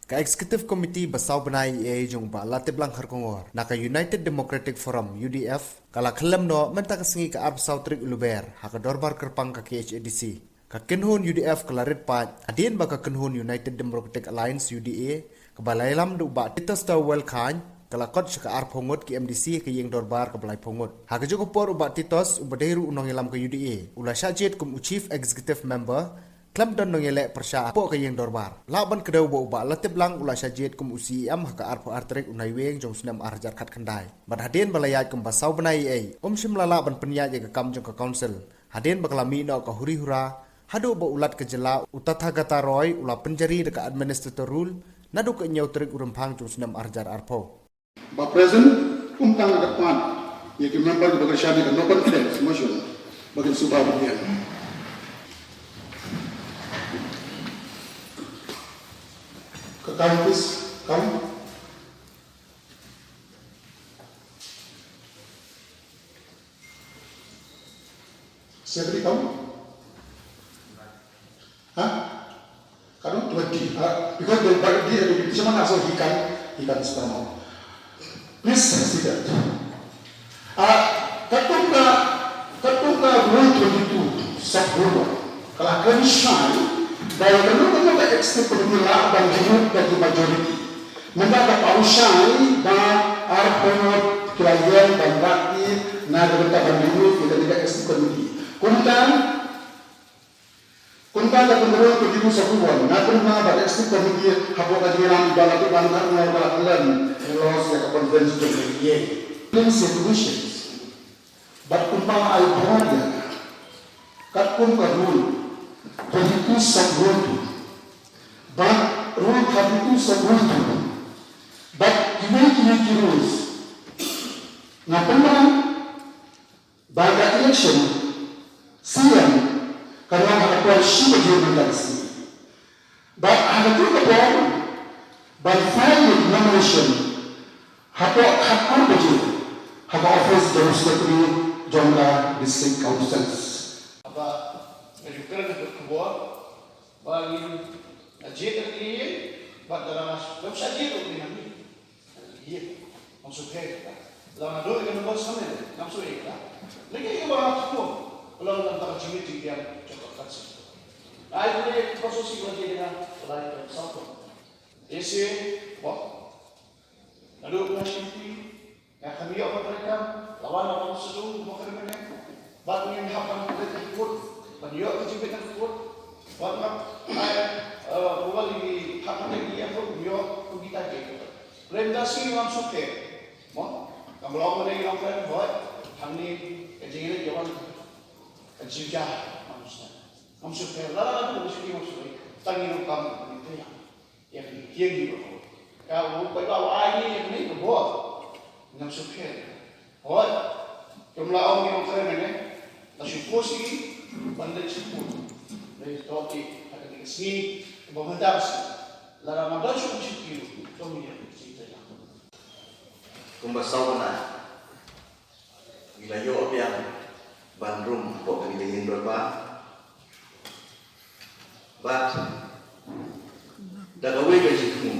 Ka Executive Committee basau benai jong ba latib lang harkongor naka United Democratic Forum UDF kala khalam no menta kasengi ka arp sautrik uluber haka dorbar kerpang ka KHADC ka kenhun UDF kala red pat adien ba ka kenhun United Democratic Alliance UDA ka balailam du ba titas ta wel khan kala kot ka arp hongot ki MDC ka yeng dorbar ka balai hongot haka joko por uba titos ubaderu unong ilam ka UDA ula syajet kum chief executive member Klam dan nongele persya apo kayeng dorbar. Laban kedau bo ba latib lang ula syajet kum usi am haka arpo artrik unai weng jong senam arjar kat kendai. Bad hadien balayat kum basau benai shim lala ban penyat ke kam jong ke council. Hadien baklami no ka huri hura. Hadu bo ulat ke jela utatha gata roy ula penjari deka administrator rule nadu ke nyau trik urempang jong senam arjar arpo. Ba present tang agat pan. Ye ke member bagai syadi kan no confidence motion bagi subah bagian. Come, please. Come. Secretary, come. Huh? Kamu 20. Because the petition also he can stand up. Please sit down. Ketua Rule 22 Saburo. Kalau kami shine. Dahil menurut ekstrim pemilihan dan hidup bagi majoriti, mendapat pausai dan arpot kelayan dan rakyat negara bandingu kita tidak ekstrim pemilihan. Kuntan dan menurut kehidupan sebuah natrima pada ekstrim pemilihan hapok kajian dalam itu bangkar melakukan los yang konvensi pemilihan. In situations, but kumpang alberanya, kat kumpang rule. 22 sub-rule but rule 32 sub-rule but community rules na pernah baga election siang karena ada polisi berjalan dari sini but ada juga por by filing nomination hakor berjalan hakor office jauh sekali jongga district councils Juga untuk kebuat bagi ajet ini, buat dalam website itu ni, iya, maksudnya, dalam dua yang nombor sama ni, maksudnya, lagi yang orang tu, kalau dalam jumlah dia cakap kasih. Ayat ini proses lagi dengan lain satu. Isi, wah, lalu kasih yang kami apa mereka lawan sesuatu macam mana, batu yang hapan mereka ikut. Panjang kecil kuat, warna bukan lagi hak dia pun dia pergi tadi. Rendasi langsung ke, kamu lawan lagi langsung buat, kami kejadian jalan kejija manusia. Langsung ke, lalu mesti masuk. Tangi kamu itu yang gitu. Kalau kalau air ini buat, langsung ke, buat. Jumlah orang yang keren langsung posisi. Bandar Ciput, dari Toki, ada di sini, pemerintah lara mandar cukup cikgu, kemudian cerita yang. Kumbasau mana? Gila yo yang bandrum pok kami ingin berapa? But, dah kawin ke cikgu,